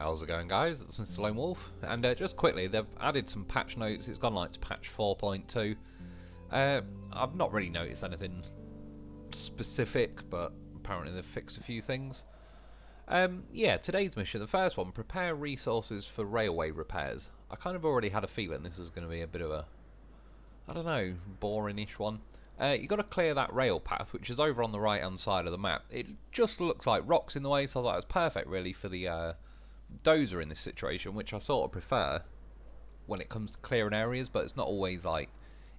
How's it going, guys? It's Mr. Lone Wolf, and just quickly, they've added some patch notes. It's gone like to patch 4.2. I've not really noticed anything specific, but apparently they've fixed a few things. Yeah, today's mission, the first one, prepare resources for railway repairs. I kind of already had a feeling this was going to be a bit of a, I don't know, boring-ish one. You've got to clear that rail path, which is over on the right-hand side of the map. It just looks like rocks in the way, so I thought it was perfect, really, for the dozer in this situation, which I sort of prefer when it comes to clearing areas, but it's not always, like,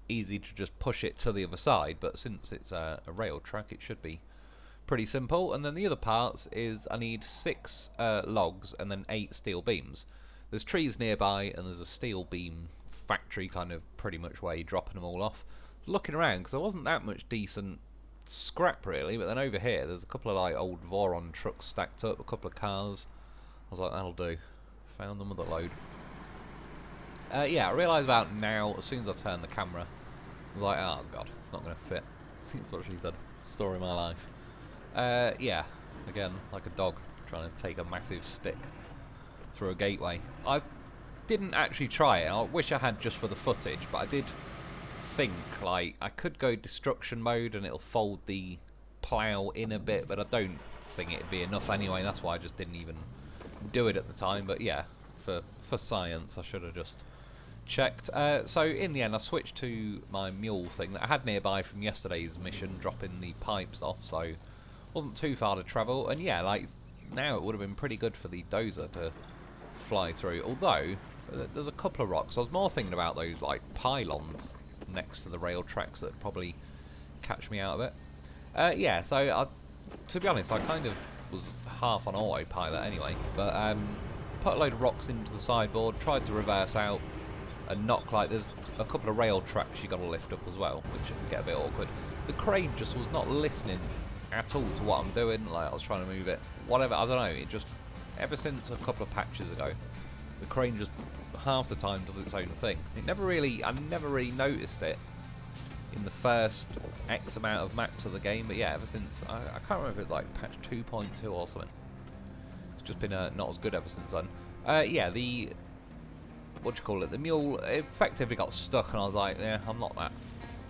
easy to just push it to the other side. But since it's a rail track, it should be pretty simple. And then the other parts is I need 6 logs and then 8 steel beams. There's trees nearby, and there's a steel beam factory kind of pretty much where you're dropping them all off. Looking around, because there wasn't that much decent scrap really, but then over here there's a couple of like old Voron trucks stacked up, a couple of cars. I was like, that'll do. Found them with a load. Yeah, I realised about now, as soon as I turned the camera, I was like, oh god, it's not going to fit. That's what she said. Story of my life. Yeah, again, like a dog trying to take a massive stick through a gateway. I didn't actually try it. I wish I had just for the footage, but I did think like I could go destruction mode and it'll fold the plough in a bit, but I don't think it'd be enough anyway. That's why I just didn't even do it at the time. But yeah, for science I should have just checked. So in the end I switched to my mule thing that I had nearby from yesterday's mission, dropping the pipes off, so it wasn't too far to travel. And yeah, like now it would have been pretty good for the dozer to fly through, although there's a couple of rocks. I was more thinking about those like pylons next to the rail tracks that probably catch me out of it. Yeah, so to be honest, I kind of was half on autopilot anyway, but put a load of rocks into the sideboard, tried to reverse out and knock, like there's a couple of rail tracks you got to lift up as well, which can get a bit awkward. The crane just was not listening at all to what I'm doing. Like I was trying to move it, whatever, I don't know, it just, ever since a couple of patches ago, the crane just half the time does its own thing. I never really noticed it in the first X amount of maps of the game, but yeah, ever since, I can't remember if it's like patch 2.2 or something. It's just been not as good ever since then. Yeah, the, what do you call it, the mule effectively got stuck, and I was like, yeah, I'm not that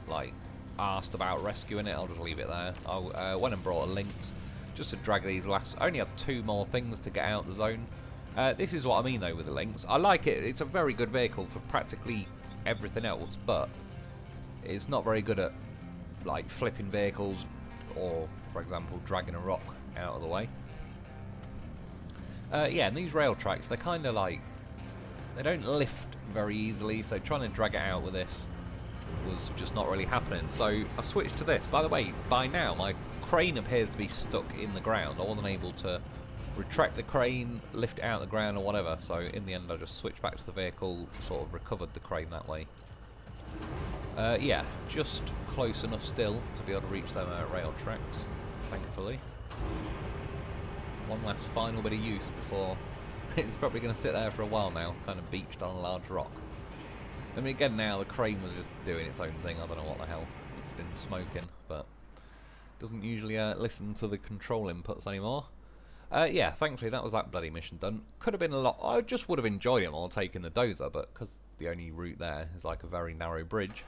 like arsed about rescuing it, I'll just leave it there. I went and brought a lynx just to drag these last, I only had 2 more things to get out of the zone. This is what I mean though with the Lynx. I like it, it's a very good vehicle for practically everything else, but it's not very good at like flipping vehicles or, for example, dragging a rock out of the way. Yeah, and these rail tracks, they're kind of like, they don't lift very easily, so trying to drag it out with this was just not really happening. So I switched to this. By the way, by now my crane appears to be stuck in the ground. I wasn't able to retract the crane, lift it out of the ground or whatever, so in the end I just switched back to the vehicle, sort of recovered the crane that way. Yeah, just close enough still to be able to reach them rail tracks, thankfully. One last final bit of use before it's probably going to sit there for a while now, kind of beached on a large rock. I mean, again now the crane was just doing its own thing. I don't know what the hell it's been smoking, but doesn't usually listen to the control inputs anymore. Yeah, thankfully that was that bloody mission done. Could have been a lot. I just would have enjoyed it more taking the dozer, but because the only route there is like a very narrow bridge,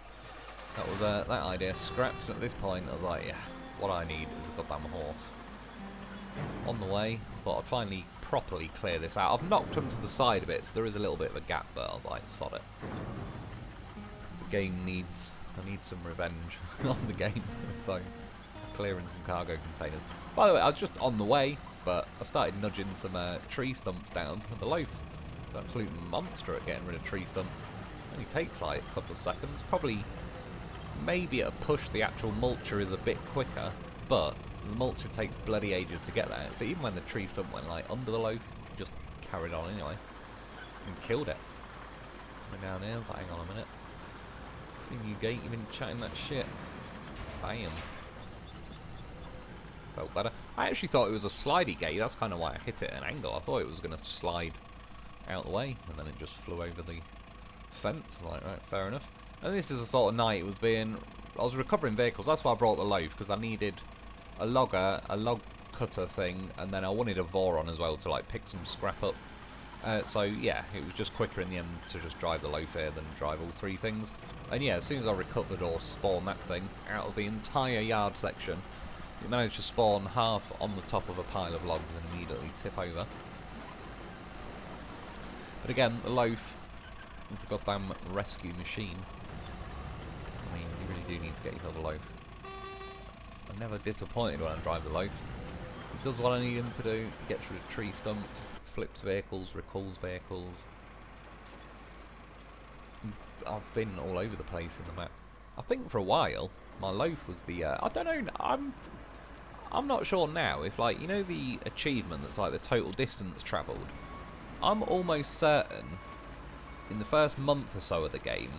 that was that idea scrapped. And at this point, I was like, yeah, what I need is a goddamn horse. On the way, I thought I'd finally properly clear this out. I've knocked them to the side a bit, so there is a little bit of a gap, but I was like, sod it. The game needs, I need some revenge on the game, so clearing some cargo containers. By the way, I was just on the way, but I started nudging some tree stumps down, and the loaf is an absolute monster at getting rid of tree stumps. It only takes like a couple of seconds. Probably, maybe at a push the actual mulcher is a bit quicker, but the mulcher takes bloody ages to get there. So even when the tree stump went like under the loaf, it just carried on anyway, and killed it. Went down here, I was like, hang on a minute. Seen you gate, you've been chatting that shit. Bam. Felt better. I actually thought it was a slidey gate, that's kind of why I hit it at an angle. I thought it was going to slide out the way, and then it just flew over the fence. Like, right, fair enough. And this is the sort of night it was being, I was recovering vehicles, that's why I brought the loaf, because I needed a log cutter thing, and then I wanted a Voron as well to like pick some scrap up. So yeah, it was just quicker in the end to just drive the loaf here than drive all three things. And yeah, as soon as I recovered or spawned that thing, out of the entire yard section, it managed to spawn half on the top of a pile of logs and immediately tip over. But again, the loaf is a goddamn rescue machine. I mean, you really do need to get yourself a loaf. I'm never disappointed when I drive the loaf. It does what I need him to do. It gets rid of tree stumps, flips vehicles, recalls vehicles. I've been all over the place in the map. I think for a while, my loaf was the... I don't know, I'm not sure now if, like, you know the achievement that's like the total distance travelled? I'm almost certain in the first month or so of the game,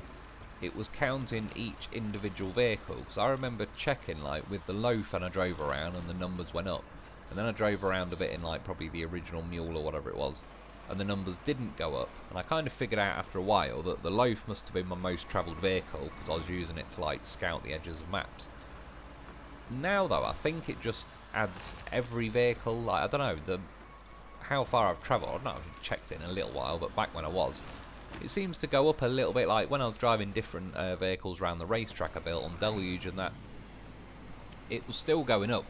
it was counting each individual vehicle. Because I remember checking, like, with the loaf and I drove around and the numbers went up. And then I drove around a bit in, like, probably the original mule or whatever it was. And the numbers didn't go up. And I kind of figured out after a while that the loaf must have been my most travelled vehicle because I was using it to, like, scout the edges of maps. Now, though, I think it just adds every vehicle. Like, I don't know, how far I've travelled. I don't know, I haven't checked it in a little while, but back when I was, it seems to go up a little bit. Like when I was driving different vehicles around the racetrack I built on Deluge and that, it was still going up.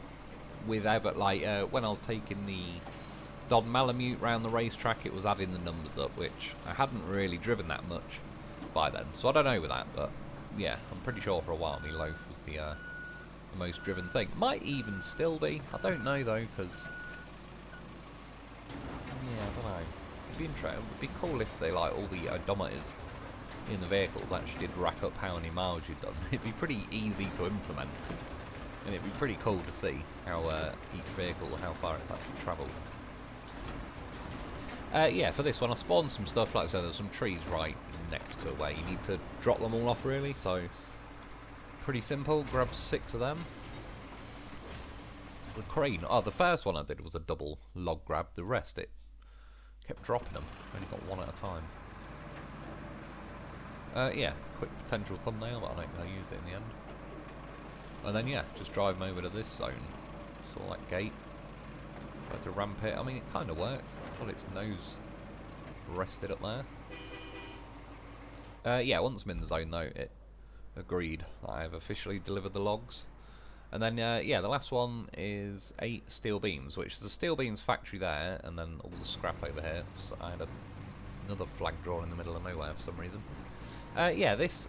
With like when I was taking the Don Malamute round the racetrack, it was adding the numbers up, which I hadn't really driven that much by then. So I don't know with that, but yeah, I'm pretty sure for a while me loaf was the most driven thing. Might even still be. I don't know though, because yeah, I don't know. It'd be interesting. It'd be cool if they, like, all the odometers in the vehicles actually did rack up how many miles you've done. It'd be pretty easy to implement, and it'd be pretty cool to see how each vehicle, how far it's actually travelled. Yeah, for this one I spawned some stuff. Like I said, there's some trees right next to where you need to drop them all off, really. So pretty simple. Grab 6 of them. The crane. Oh, the first one I did was a double log grab. The rest, it kept dropping them. Only got one at a time. Yeah, quick potential thumbnail, but I don't think I used it in the end. And then yeah, just drive them over to this zone. Saw that gate. Tried to ramp it. I mean, it kind of worked. Got its nose rested up there. Yeah, once I'm in the zone though, it agreed that I have officially delivered the logs. And then, yeah, the last one is 8 steel beams, which is a steel beams factory there, and then all the scrap over here. So I had another flag drawn in the middle of nowhere for some reason. Yeah, this,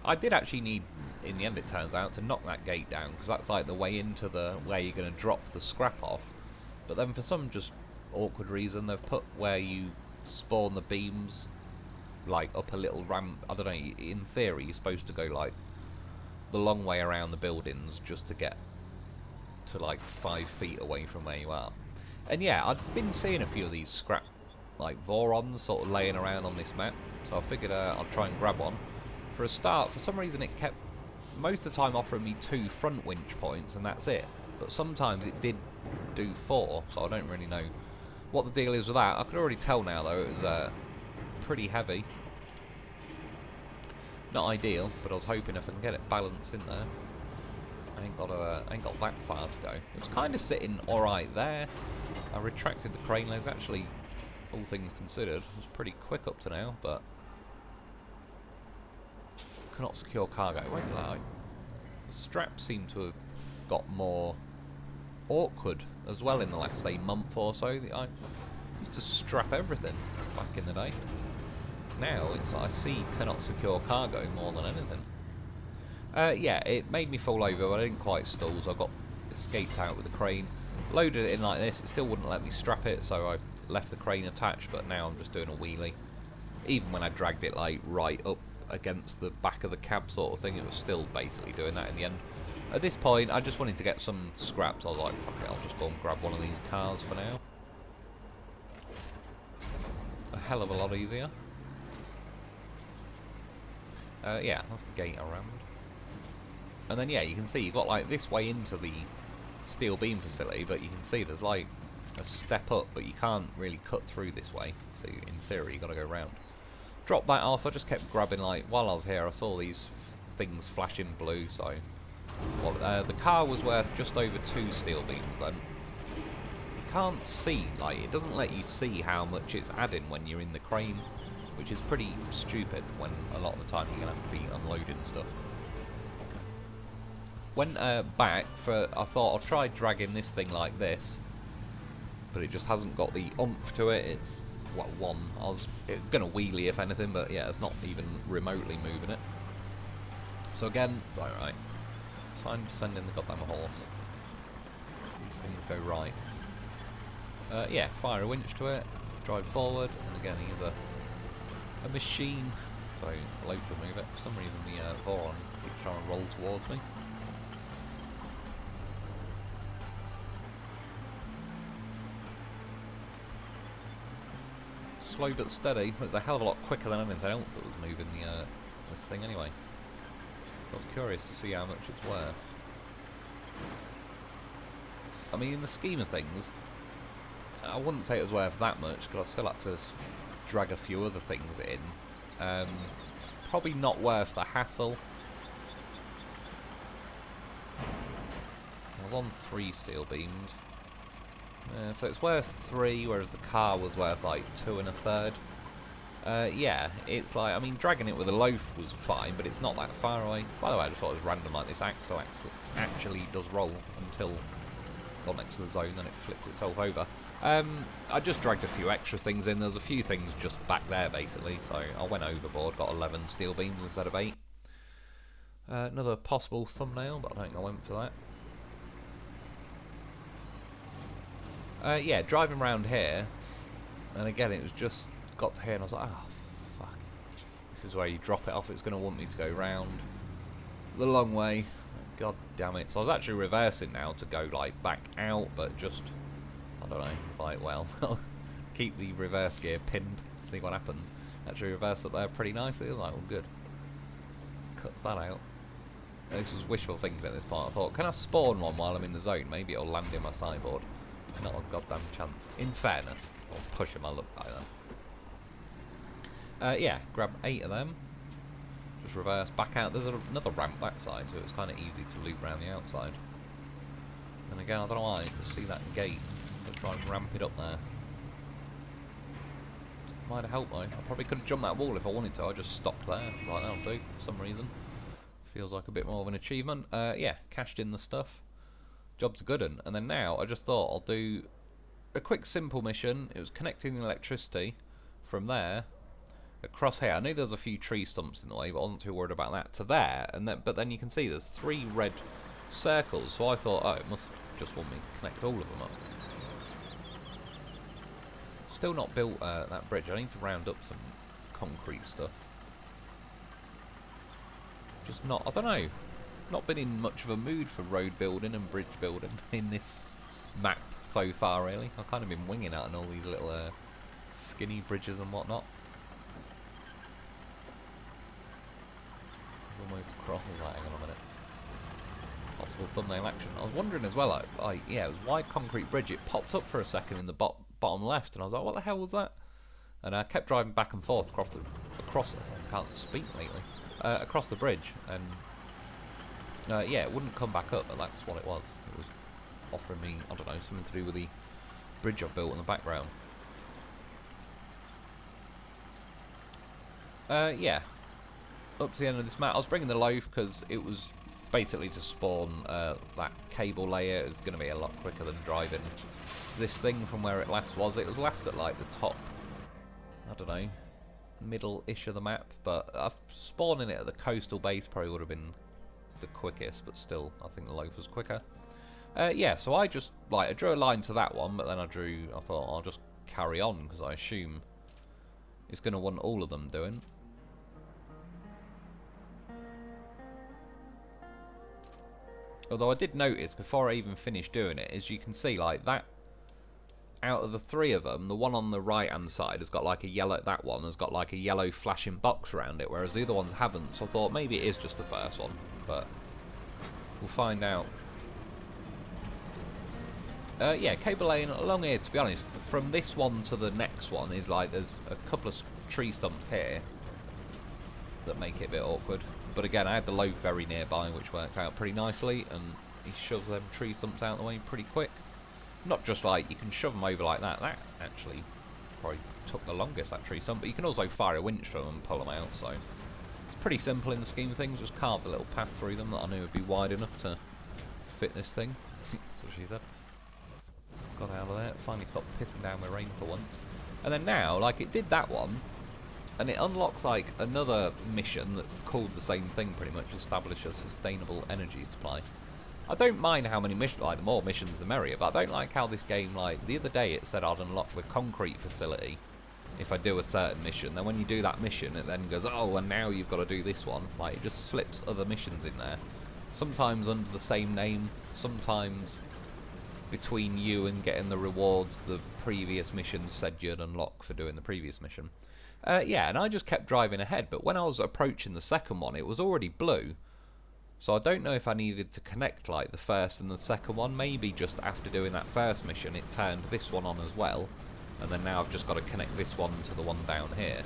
I did actually need, in the end it turns out, to knock that gate down, because that's like the way into the, where you're going to drop the scrap off. But then for some just awkward reason, they've put where you spawn the beams, like, up a little ramp. I don't know, in theory you're supposed to go, like, the long way around the buildings just to get to like 5 feet away from where you are. And yeah, I'd been seeing a few of these scrap like Vorons sort of laying around on this map, so I figured I'd try and grab one. For a start, for some reason it kept most of the time offering me 2 front winch points and that's it, but sometimes it did do 4, so I don't really know what the deal is with that. I could already tell now though it was pretty heavy. Not ideal, but I was hoping if I can get it balanced in there. I ain't got that far to go. It was kind of sitting alright there. I retracted the crane legs. Actually, all things considered, it was pretty quick up to now, but cannot secure cargo. Wait, like, the straps seem to have got more awkward as well in the last, say, month or so. I used to strap everything back in the day. Now it's I see cannot secure cargo more than anything. Yeah, it made me fall over, but I didn't quite stall, so I got escaped out with the crane. Loaded it in like this, it still wouldn't let me strap it, so I left the crane attached, but now I'm just doing a wheelie. Even when I dragged it like right up against the back of the cab sort of thing, it was still basically doing that in the end. At this point, I just wanted to get some scraps. I was like, fuck it, I'll just go and grab one of these cars for now. A hell of a lot easier. Yeah, that's the gate around. And then yeah, you can see you've got like this way into the steel beam facility, but you can see there's like a step up, but you can't really cut through this way, so in theory you've got to go round. Drop that off. I just kept grabbing, like, while I was here I saw these things flashing blue, so well, the car was worth just over 2 steel beams then. can't see, like, it doesn't let you see how much it's adding when you're in the crane, which is pretty stupid when a lot of the time you're going to have to be unloading stuff. Went back for, I thought I'll try dragging this thing like this, but it just hasn't got the oomph to it. It's, well, one, I was going to wheelie if anything, but yeah, it's not even remotely moving it. So again, it's like, right, time to send in the goddamn horse. These things go right. Yeah, fire a winch to it, drive forward, and again he's a machine. So I'll hope to move it. For some reason the Voron keeps trying to roll towards me. Slow but steady, but it's a hell of a lot quicker than anything else that was moving the this thing anyway. I was curious to see how much it's worth. I mean, in the scheme of things, I wouldn't say it was worth that much, because I still had to drag a few other things in. Probably not worth the hassle. I was on 3 steel beams. So it's worth 3, whereas the car was worth like 2 1/3. Yeah, it's like, I mean, dragging it with a loaf was fine, but it's not that far away. By the way, I just thought it was random, like this axle actually does roll until got next to the zone, then it flipped itself over. I just dragged a few extra things in. There's a few things just back there, basically, so I went overboard, got 11 steel beams instead of 8. Another possible thumbnail, but I don't think I went for that. Yeah, driving around here, and again, it was just got to here, and I was like, oh, fuck. This is where you drop it off. It's going to want me to go round the long way. God damn it. So I was actually reversing now to go, like, back out, but just, I don't know, it's like, well, I'll keep the reverse gear pinned, see what happens. Actually reversed up there pretty nicely. I was like, well, good. Cuts that out. This was wishful thinking at this point. I thought, can I spawn one while I'm in the zone? Maybe it'll land in my sideboard. Not a goddamn chance. In fairness, I'll push my luck by then. Yeah, grab 8 of them. Just reverse back out. There's another ramp that side, so it's kind of easy to loop around the outside. And again, I don't know why, just see that gate. I'll try and ramp it up there. Might have helped though. I probably could have jumped that wall if I wanted to. I just stopped there. I was like, that'll do for some reason. Feels like a bit more of an achievement. Yeah, cashed in the stuff. Job's a good one. And then now, I just thought I'll do a quick simple mission. It was connecting the electricity from there across here. I knew there was a few tree stumps in the way, but I wasn't too worried about that. To there, and then, but then you can see there's 3 red circles. So I thought, oh, it must just want me to connect all of them up. Still not built that bridge. I need to round up some concrete stuff. Just not, I don't know. Not been in much of a mood for road building and bridge building in this map so far, really. I've kind of been winging out on all these little skinny bridges and whatnot. Almost across. I was like, hang on a minute. Possible thumbnail action. I was wondering as well, like yeah, it was wide concrete bridge. It popped up for a second in the bottom left, and I was like, what the hell was that? And I kept driving back and forth across. I can't speak lately. Across the bridge, and yeah, it wouldn't come back up, but that's what it was. It was offering me, I don't know, something to do with the bridge I've built in the background. Yeah, up to the end of this map. I was bringing the loaf because it was basically to spawn that cable layer. It was going to be a lot quicker than driving this thing from where it last was. It was last at like the top, I don't know, middle-ish of the map, but spawning it at the coastal base probably would have been the quickest, but still, I think the loaf was quicker. Yeah, so I just, like, I drew a line to that one, but then I thought I'll just carry on, because I assume it's going to want all of them doing. Although I did notice, before I even finished doing it, as you can see, like, that, out of the 3 of them, the one on the right-hand side has got, like, a yellow, that one has got, like, a yellow flashing box around it, whereas the other ones haven't, so I thought maybe it is just the first one, but we'll find out. Yeah, cable laying along here, to be honest, from this one to the next one is like, there's a couple of tree stumps here that make it a bit awkward. But again, I had the loaf very nearby, which worked out pretty nicely, and he shoves them tree stumps out of the way pretty quick. Not just like you can shove them over like that. That actually probably took the longest, that tree stump. But you can also fire a winch through them and pull them out. So it's pretty simple in the scheme of things. Just carved a little path through them that I knew would be wide enough to fit this thing. That's what she said. Got out of there. Finally stopped pissing down with rain for once. And then now, like, it did that one, and it unlocks like another mission that's called the same thing pretty much, establish a sustainable energy supply. I don't mind how many missions, like the more missions the merrier, but I don't like how this game, like the other day it said I'd unlock the concrete facility if I do a certain mission. Then when you do that mission it then goes, oh, and now you've got to do this one. Like, it just slips other missions in there. Sometimes under the same name, sometimes between you and getting the rewards the previous mission said you'd unlock for doing the previous mission. Yeah, and I just kept driving ahead, but when I was approaching the second one, it was already blue. So I don't know if I needed to connect like the first and the second one. Maybe just after doing that first mission, it turned this one on as well. And then now I've just got to connect this one to the one down here.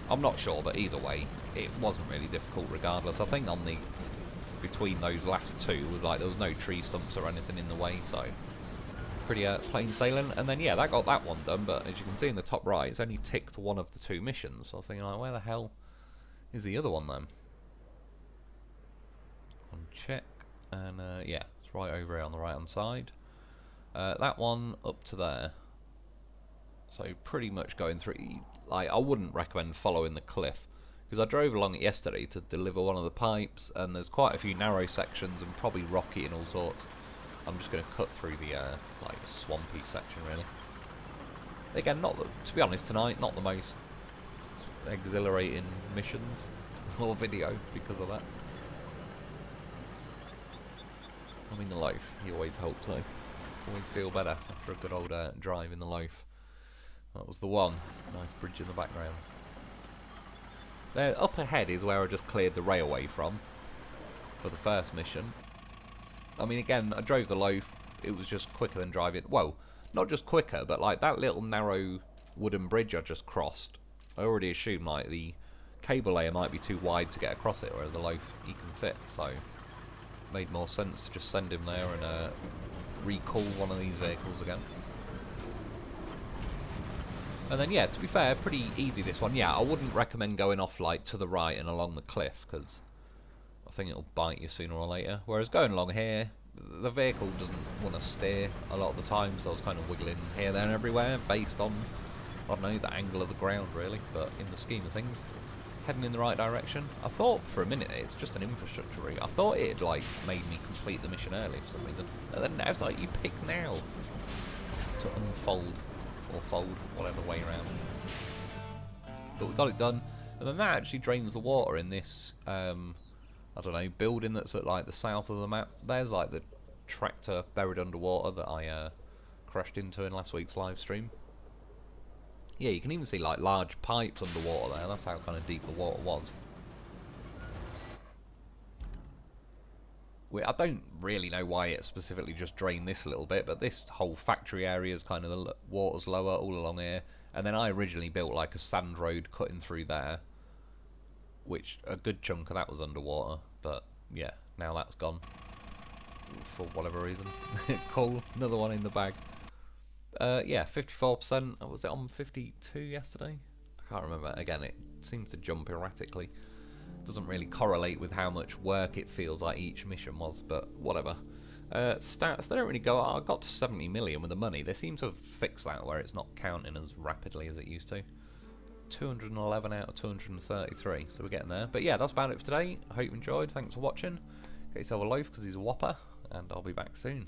I'm not sure, but either way, it wasn't really difficult regardless. I think on the between those last two was like there was no tree stumps or anything in the way, so pretty plain sailing. And then yeah, that got that one done, but as you can see in the top right, it's only ticked one of the two missions. So I was thinking like, where the hell is the other one then? Check, and yeah, it's right over here on the right hand side. That one up to there. So pretty much going through, like, I wouldn't recommend following the cliff, because I drove along it yesterday to deliver one of the pipes, and there's quite a few narrow sections and probably rocky and all sorts. I'm just going to cut through the like swampy section really. Again, not the, to be honest tonight, not the most exhilarating missions or video because of that. I mean, the loaf, he always helps though. Always feel better after a good old drive in the loaf. That was the one. Nice bridge in the background. There, up ahead is where I just cleared the railway from for the first mission. I mean, again, I drove the loaf. It was just quicker than driving. Well, not just quicker, but like that little narrow wooden bridge I just crossed. I already assumed like the cable layer might be too wide to get across it, whereas the loaf he can fit. So made more sense to just send him there and recall one of these vehicles again. And then yeah, to be fair, pretty easy this one. Yeah, I wouldn't recommend going off like to the right and along the cliff, because I think it'll bite you sooner or later. Whereas going along here, the vehicle doesn't want to steer a lot of the time, so I was kind of wiggling here, there and everywhere based on, I don't know, the angle of the ground really. But in the scheme of things, heading in the right direction. I thought for a minute it's just an infrastructure route. I thought it had like made me complete the mission early for some reason. And then now it's like you pick now to unfold or fold, whatever way around. But we got it done. And then that actually drains the water in this I don't know, building that's at like the south of the map. There's like the tractor buried underwater that I crashed into in last week's live stream. Yeah, you can even see like large pipes underwater there. That's how kind of deep the water was. I don't really know why it specifically just drained this a little bit, but this whole factory area is kind of the water's lower all along here. And then I originally built like a sand road cutting through there, which a good chunk of that was underwater. But yeah, now that's gone for whatever reason. Cool, another one in the bag. Yeah, 54%. Was it on 52 yesterday? I can't remember. Again, it seems to jump erratically. Doesn't really correlate with how much work it feels like each mission was, but whatever. Stats, they don't really go. I got to 70 million with the money. They seem to have fixed that where it's not counting as rapidly as it used to. 211 out of 233, so we're getting there. But yeah, that's about it for today. I hope you enjoyed. Thanks for watching. Get yourself a loaf because he's a whopper, and I'll be back soon.